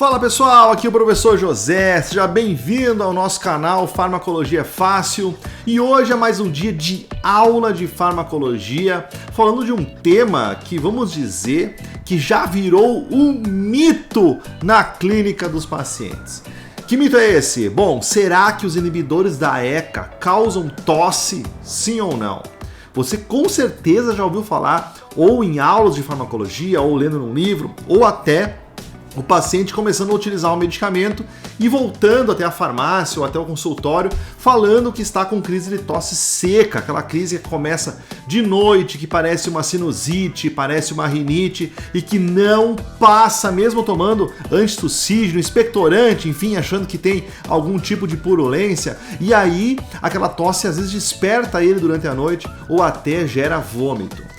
Fala pessoal, aqui é o professor José, seja bem-vindo ao nosso canal Farmacologia Fácil e hoje é mais um dia de aula de farmacologia, falando de um tema que vamos dizer que já virou um mito na clínica dos pacientes. Que mito é esse? Bom, será que os inibidores da ECA causam tosse, sim ou não? Você com certeza já ouviu falar ou em aulas de farmacologia, ou lendo num livro, ou até o paciente começando a utilizar o medicamento e voltando até a farmácia ou até o consultório falando que está com crise de tosse seca, aquela crise que começa de noite, que parece uma sinusite, parece uma rinite e que não passa mesmo tomando antitussígeno, expectorante, enfim, achando que tem algum tipo de purulência, e aí aquela tosse às vezes desperta ele durante a noite ou até gera vômito.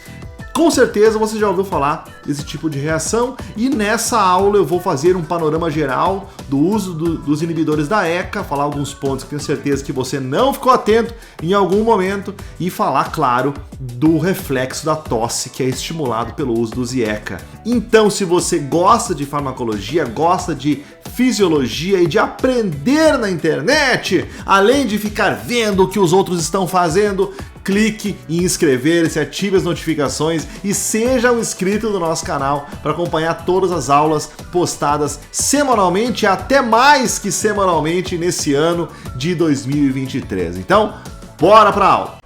Com certeza você já ouviu falar desse tipo de reação e nessa aula eu vou fazer um panorama geral do uso dos inibidores da ECA, falar alguns pontos que tenho certeza que você não ficou atento em algum momento e falar, claro, do reflexo da tosse que é estimulado pelo uso dos IECA. Então, se você gosta de farmacologia, gosta de fisiologia e de aprender na internet, além de ficar vendo o que os outros estão fazendo, clique em inscrever-se, ative as notificações e seja um inscrito do nosso canal para acompanhar todas as aulas postadas semanalmente, até mais que semanalmente nesse ano de 2023. Então, bora para a aula!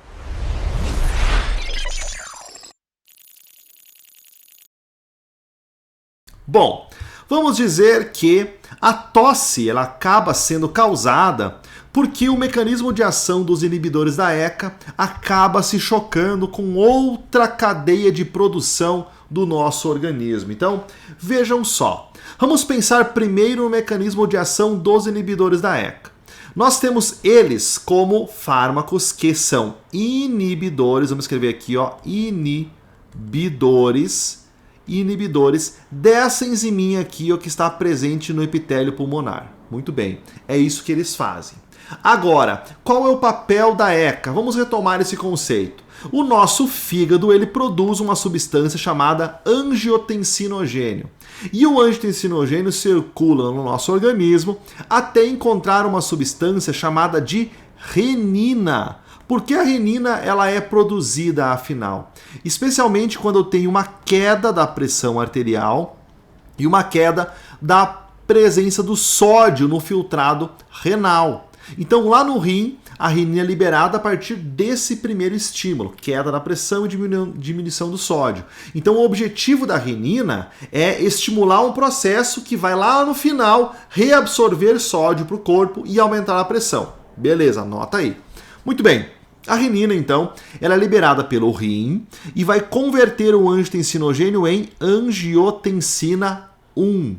Bom, vamos dizer que a tosse ela acaba sendo causada porque o mecanismo de ação dos inibidores da ECA acaba se chocando com outra cadeia de produção do nosso organismo. Então, vejam só. Vamos pensar primeiro no mecanismo de ação dos inibidores da ECA. Nós temos eles como fármacos que são inibidores, vamos escrever aqui, ó, inibidores dessa enziminha aqui, ó, que está presente no epitélio pulmonar. Muito bem, é isso que eles fazem. Agora, qual é o papel da ECA? Vamos retomar esse conceito. O nosso fígado ele produz uma substância chamada angiotensinogênio. E o angiotensinogênio circula no nosso organismo até encontrar uma substância chamada de renina. Por que a renina ela é produzida, afinal? Especialmente quando eu tenho uma queda da pressão arterial e uma queda da presença do sódio no filtrado renal. Então, lá no rim, a renina é liberada a partir desse primeiro estímulo, queda da pressão e diminuição do sódio. Então, o objetivo da renina é estimular um processo que vai lá no final reabsorver sódio para o corpo e aumentar a pressão. Beleza, anota aí. Muito bem. A renina, então, ela é liberada pelo rim e vai converter o angiotensinogênio em angiotensina 1.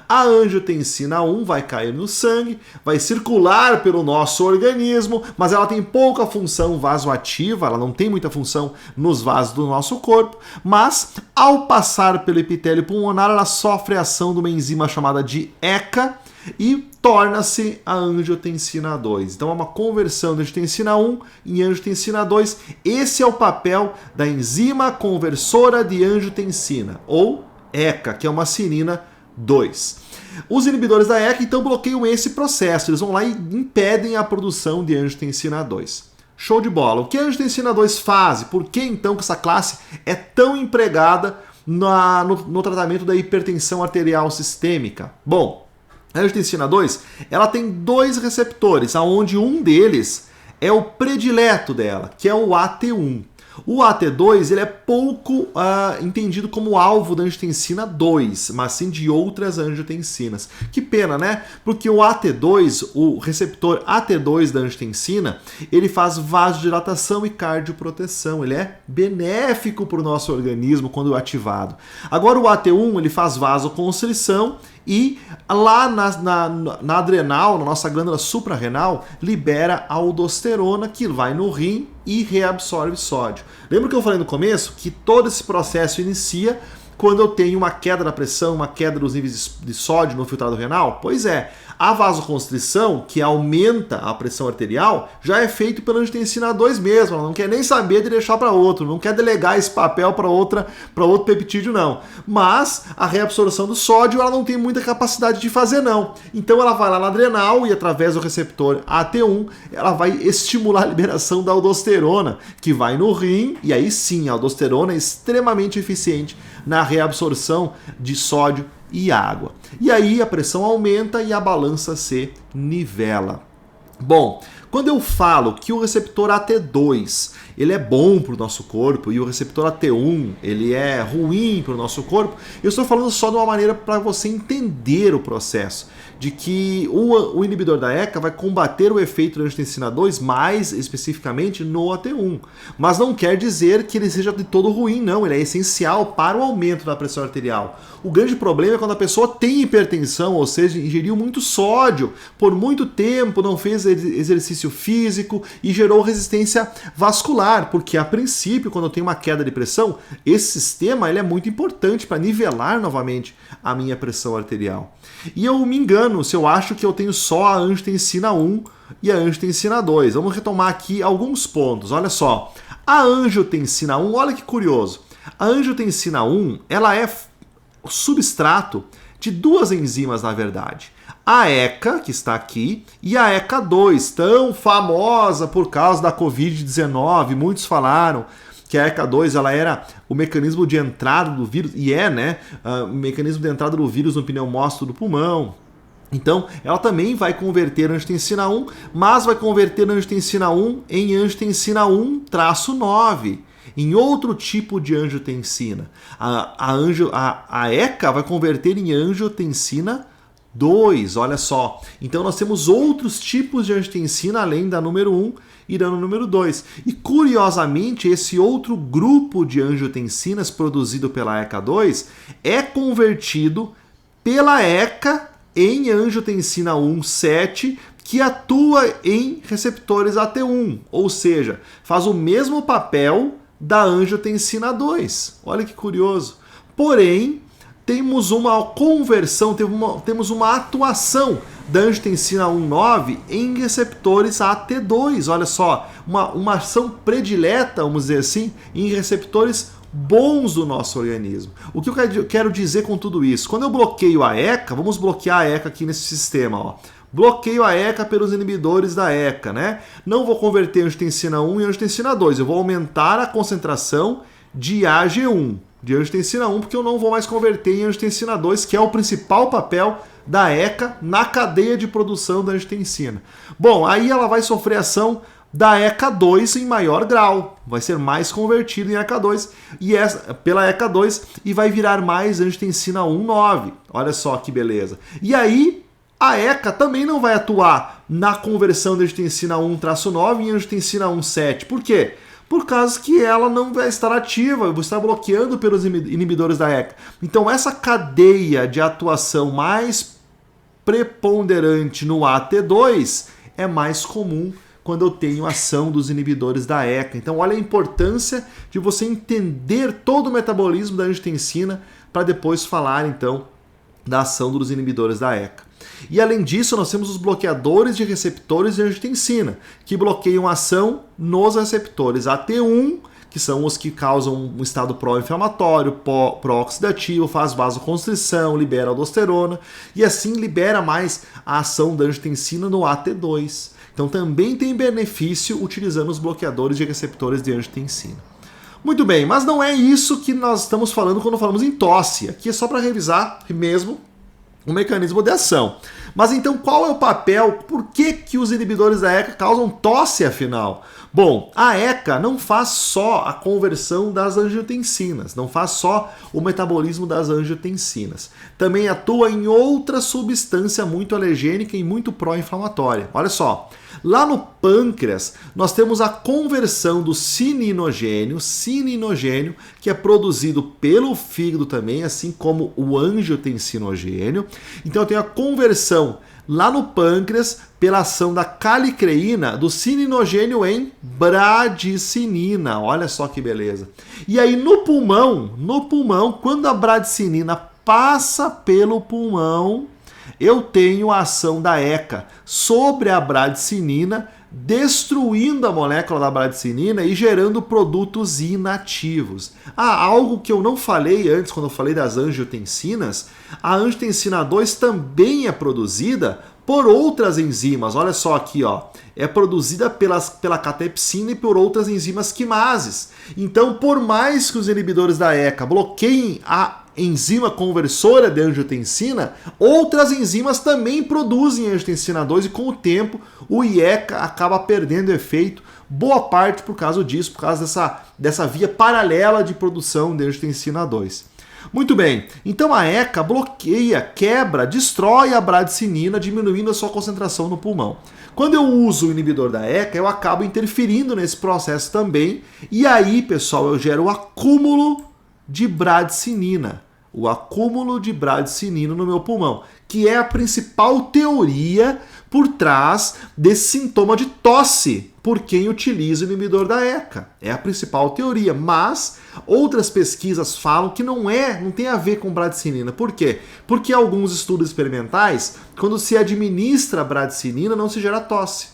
A angiotensina 1 vai cair no sangue, vai circular pelo nosso organismo, mas ela tem pouca função vasoativa, ela não tem muita função nos vasos do nosso corpo, mas ao passar pelo epitélio pulmonar, ela sofre a ação de uma enzima chamada de ECA e torna-se a angiotensina 2. Então é uma conversão da angiotensina 1 em angiotensina 2. Esse é o papel da enzima conversora de angiotensina, ou ECA, que é uma cinina 2. Os inibidores da ECA então bloqueiam esse processo, eles vão lá e impedem a produção de angiotensina 2. Show de bola! O que a angiotensina 2 faz? Por que então que essa classe é tão empregada no tratamento da hipertensão arterial sistêmica? Bom, a angiotensina 2 ela tem dois receptores, onde um deles é o predileto dela, que é o AT1. O AT2 ele é pouco entendido como alvo da angiotensina 2, mas sim de outras angiotensinas. Que pena, né? Porque o AT2, o receptor AT2 da angiotensina, ele faz vasodilatação e cardioproteção. Ele é benéfico para o nosso organismo quando ativado. Agora o AT1 ele faz vasoconstrição e lá na adrenal, na nossa glândula suprarrenal, libera aldosterona que vai no rim e reabsorve sódio. Lembra que eu falei no começo que todo esse processo inicia quando eu tenho uma queda da pressão, uma queda dos níveis de sódio no filtrado renal? Pois é, a vasoconstrição, que aumenta a pressão arterial, já é feito pela angiotensina 2 mesmo, ela não quer nem saber de deixar para outro, não quer delegar esse papel para outro peptídeo não. Mas a reabsorção do sódio ela não tem muita capacidade de fazer não. Então ela vai lá na adrenal e através do receptor AT1, ela vai estimular a liberação da aldosterona, que vai no rim, e aí sim, a aldosterona é extremamente eficiente na reabsorção de sódio e água. E aí a pressão aumenta e a balança se nivela. Bom, quando eu falo que o receptor AT2 ele é bom para o nosso corpo e o receptor AT1 ele é ruim para o nosso corpo, eu estou falando só de uma maneira para você entender o processo de que o inibidor da ECA vai combater o efeito da angiotensina 2 mais especificamente no AT1. Mas não quer dizer que ele seja de todo ruim, não. Ele é essencial para o aumento da pressão arterial. O grande problema é quando a pessoa tem hipertensão, ou seja, ingeriu muito sódio por muito tempo, não fez exercício físico e gerou resistência vascular, porque a princípio, quando eu tenho uma queda de pressão, esse sistema ele é muito importante para nivelar novamente a minha pressão arterial. E eu me engano se eu acho que eu tenho só a angiotensina 1 e a angiotensina 2. Vamos retomar aqui alguns pontos. Olha só, a angiotensina 1, olha que curioso. A angiotensina 1, ela é substrato de duas enzimas, na verdade. A ECA, que está aqui, e a ECA2, tão famosa por causa da Covid-19, muitos falaram que a ECA2 ela era o mecanismo de entrada do vírus, e é, né, o mecanismo de entrada do vírus no pneumócito do pulmão. Então, ela também vai converter a angiotensina 1, mas vai converter a angiotensina 1 em angiotensina 1-9, em outro tipo de angiotensina. A ECA vai converter em angiotensina 2, olha só. Então nós temos outros tipos de angiotensina além da número 1 e da número 2. E curiosamente, esse outro grupo de angiotensinas produzido pela ECA2 é convertido pela ECA em angiotensina 1-7, que atua em receptores AT1, ou seja, faz o mesmo papel da angiotensina 2. Olha que curioso. Porém, temos uma conversão, temos uma atuação da angiotensina 1-9 em receptores AT2. Olha só, uma ação predileta, vamos dizer assim, em receptores bons do nosso organismo. O que eu quero dizer com tudo isso? Quando eu bloqueio a ECA, vamos bloquear a ECA aqui nesse sistema, ó. Bloqueio a ECA pelos inibidores da ECA, né? Não vou converter angiotensina 1 em angiotensina 2, eu vou aumentar a concentração de AG1, de angiotensina 1, porque eu não vou mais converter em angiotensina 2, que é o principal papel da ECA na cadeia de produção da angiotensina. Bom, aí ela vai sofrer ação da ECA2 em maior grau, vai ser mais convertido em ECA2 pela ECA2 e vai virar mais angiotensina 1-9. Olha só que beleza. E aí a ECA também não vai atuar na conversão da angiotensina 1-9 em angiotensina 1-7. Por quê? Por causa que ela não vai estar ativa, eu vou estar bloqueando pelos inibidores da ECA. Então essa cadeia de atuação mais preponderante no AT2 é mais comum quando eu tenho ação dos inibidores da ECA. Então olha a importância de você entender todo o metabolismo da angiotensina para depois falar então da ação dos inibidores da ECA. E além disso, nós temos os bloqueadores de receptores de angiotensina, que bloqueiam a ação nos receptores AT1, que são os que causam um estado pró-inflamatório, pró-oxidativo, faz vasoconstrição, libera aldosterona, e assim libera mais a ação da angiotensina no AT2. Então também tem benefício utilizando os bloqueadores de receptores de angiotensina. Muito bem, mas não é isso que nós estamos falando quando falamos em tosse. Aqui é só para revisar mesmo o mecanismo de ação. Mas então qual é o papel? Por que os inibidores da ECA causam tosse afinal? Bom, a ECA não faz só a conversão das angiotensinas, não faz só o metabolismo das angiotensinas. Também atua em outra substância muito alergênica e muito pró-inflamatória. Olha só, Lá no pâncreas, nós temos a conversão do cininogênio, que é produzido pelo fígado também, assim como o angiotensinogênio. Então eu tenho a conversão lá no pâncreas pela ação da calicreína do cininogênio em bradicinina. Olha só que beleza. E aí no pulmão, quando a bradicinina passa pelo pulmão, eu tenho a ação da ECA sobre a bradicinina, destruindo a molécula da bradicinina e gerando produtos inativos. Algo que eu não falei antes, quando eu falei das angiotensinas, a angiotensina 2 também é produzida por outras enzimas. Olha só aqui, ó. É produzida pela catepsina e por outras enzimas quimases. Então, por mais que os inibidores da ECA bloqueiem a enzima conversora de angiotensina, outras enzimas também produzem angiotensina 2 e com o tempo o IECA acaba perdendo efeito, boa parte por causa disso, por causa dessa via paralela de produção de angiotensina 2. Muito bem, então a ECA bloqueia, quebra, destrói a bradicinina, diminuindo a sua concentração no pulmão. Quando eu uso o inibidor da ECA, eu acabo interferindo nesse processo também, e aí, pessoal, eu gero o acúmulo de bradicinina, no meu pulmão, que é a principal teoria por trás desse sintoma de tosse por quem utiliza o inibidor da ECA. É a principal teoria, mas outras pesquisas falam que não tem a ver com bradicinina. Por quê? Porque alguns estudos experimentais, quando se administra a bradicinina, não se gera tosse.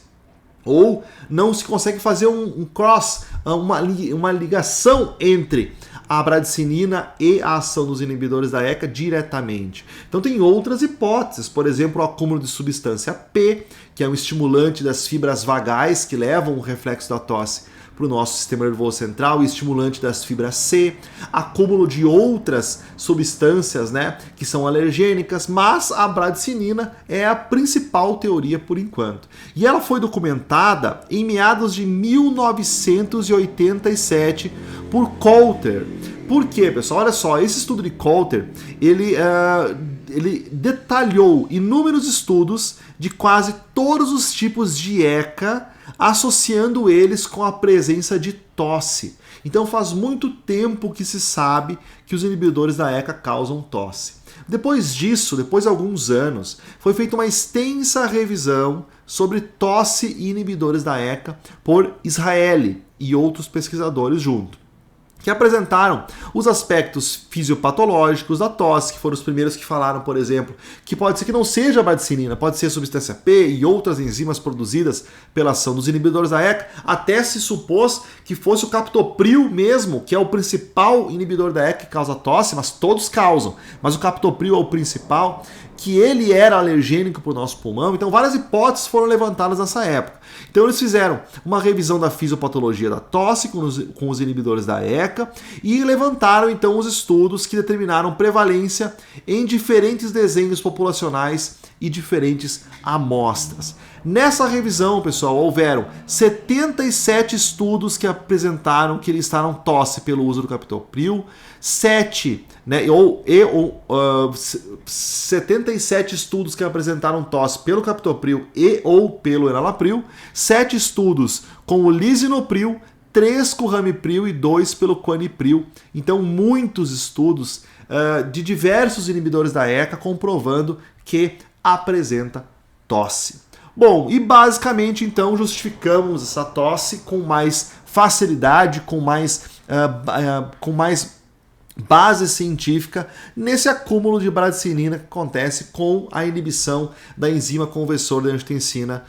Ou não se consegue fazer um cross, uma ligação entre a bradicinina e a ação dos inibidores da ECA diretamente. Então tem outras hipóteses, por exemplo, o acúmulo de substância P, que é um estimulante das fibras vagais que levam o reflexo da tosse para o nosso sistema nervoso central, e estimulante das fibras C, acúmulo de outras substâncias, né, que são alergênicas, mas a bradicinina é a principal teoria por enquanto. E ela foi documentada em meados de 1987 por Coulter. Por quê, pessoal? Olha só, esse estudo de Coulter, ele detalhou inúmeros estudos de quase todos os tipos de ECA, associando eles com a presença de tosse. Então faz muito tempo que se sabe que os inibidores da ECA causam tosse. Depois disso, depois de alguns anos, foi feita uma extensa revisão sobre tosse e inibidores da ECA por Israeli e outros pesquisadores junto, que apresentaram os aspectos fisiopatológicos da tosse, que foram os primeiros que falaram, por exemplo, que pode ser que não seja a bradicinina, pode ser a substância P e outras enzimas produzidas pela ação dos inibidores da ECA. Até se supôs que fosse o captopril mesmo, que é o principal inibidor da ECA que causa tosse, mas todos causam. Mas o captopril é o principal, que ele era alergênico para o nosso pulmão. Então várias hipóteses foram levantadas nessa época. Então eles fizeram uma revisão da fisiopatologia da tosse com os inibidores da ECA e levantaram então os estudos que determinaram prevalência em diferentes desenhos populacionais e diferentes amostras. Nessa revisão, pessoal, houveram 77 estudos que apresentaram que listaram tosse pelo uso do captopril, 77 estudos que apresentaram tosse pelo captopril e ou pelo enalapril, 7 estudos com o lisinopril, 3 com o ramipril e 2 pelo quanipril. Então, muitos estudos de diversos inibidores da ECA comprovando que apresenta tosse. Bom, e basicamente então justificamos essa tosse com mais facilidade, com mais base científica nesse acúmulo de bradicinina que acontece com a inibição da enzima conversora de angiotensina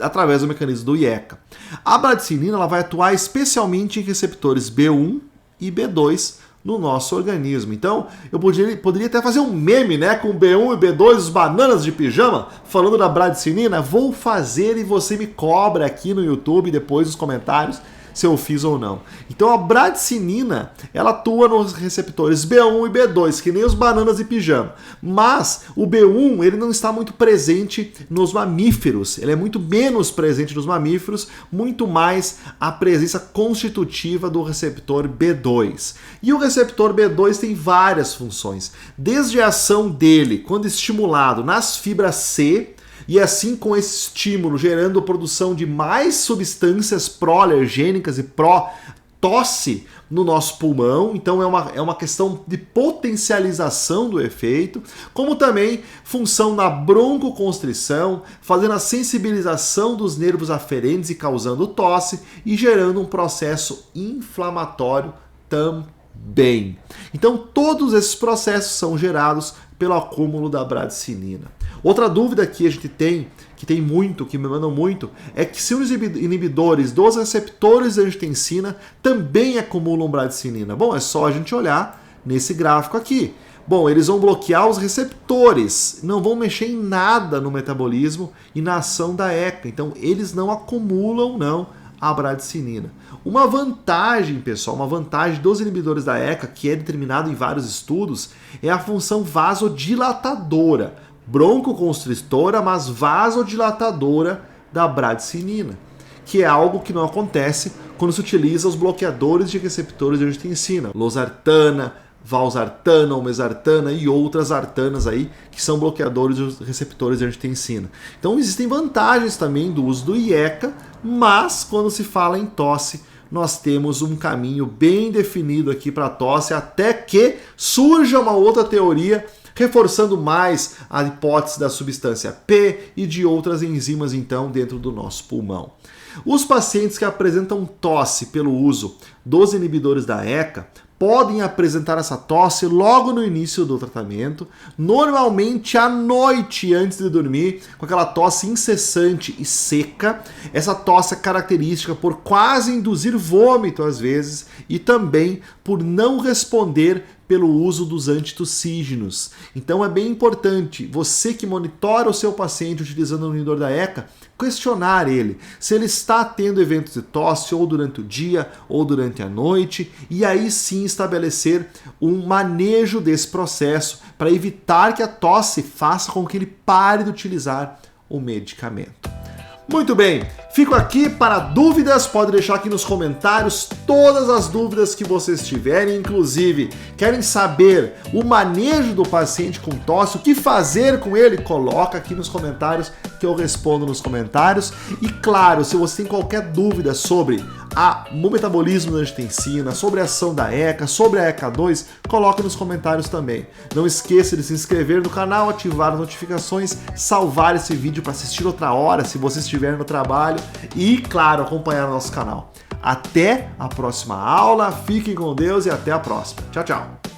através do mecanismo do IECA. A bradicinina ela vai atuar especialmente em receptores B1 e B2 no nosso organismo. Então, eu poderia até fazer um meme, né, com B1 e B2, os bananas de pijama, falando da bradicinina. Vou fazer e você me cobra aqui no YouTube, depois nos comentários, se eu fiz ou não. Então a bradicinina, ela atua nos receptores B1 e B2, que nem os bananas de pijama. Mas o B1, ele não está muito presente nos mamíferos. Ele é muito menos presente nos mamíferos, muito mais a presença constitutiva do receptor B2. E o receptor B2 tem várias funções. Desde a ação dele, quando estimulado nas fibras C, e assim com esse estímulo gerando produção de mais substâncias pró-alergênicas e pró-tosse no nosso pulmão, então é uma questão de potencialização do efeito, como também função na broncoconstrição, fazendo a sensibilização dos nervos aferentes e causando tosse e gerando um processo inflamatório também. Então todos esses processos são gerados pelo acúmulo da bradicinina. Outra dúvida que a gente tem, que me mandam muito, é que se os inibidores dos receptores de angiotensina também acumulam bradicinina. Bom, é só a gente olhar nesse gráfico aqui. Bom, eles vão bloquear os receptores, não vão mexer em nada no metabolismo e na ação da ECA. Então, eles não acumulam, não, a bradicinina. Uma vantagem, pessoal, uma vantagem dos inibidores da ECA, que é determinado em vários estudos, é a função vasodilatadora, broncoconstritora, mas vasodilatadora da bradicinina, que é algo que não acontece quando se utiliza os bloqueadores de receptores de angiotensina, losartana, valsartana, olmesartana e outras artanas aí, que são bloqueadores dos receptores de angiotensina. Então existem vantagens também do uso do IECA, mas quando se fala em tosse, nós temos um caminho bem definido aqui para a tosse, até que surja uma outra teoria reforçando mais a hipótese da substância P e de outras enzimas, então, dentro do nosso pulmão. Os pacientes que apresentam tosse pelo uso dos inibidores da ECA podem apresentar essa tosse logo no início do tratamento, normalmente à noite antes de dormir, com aquela tosse incessante e seca. Essa tosse é característica por quase induzir vômito às vezes e também por não responder pelo uso dos antitussígenos. Então é bem importante você que monitora o seu paciente utilizando o inibidor da ECA, questionar ele se ele está tendo eventos de tosse ou durante o dia ou durante a noite, e aí sim estabelecer um manejo desse processo para evitar que a tosse faça com que ele pare de utilizar o medicamento. Muito bem, fico aqui para dúvidas, pode deixar aqui nos comentários todas as dúvidas que vocês tiverem, inclusive querem saber o manejo do paciente com tosse, o que fazer com ele, coloca aqui nos comentários que eu respondo nos comentários. E claro, se você tem qualquer dúvida sobre o metabolismo da angiotensina, sobre a ação da ECA, sobre a ECA2, coloca nos comentários também. Não esqueça de se inscrever no canal, ativar as notificações, salvar esse vídeo para assistir outra hora, se você estiver no trabalho, e, claro, acompanhar o nosso canal. Até a próxima aula, fiquem com Deus e até a próxima. Tchau, tchau!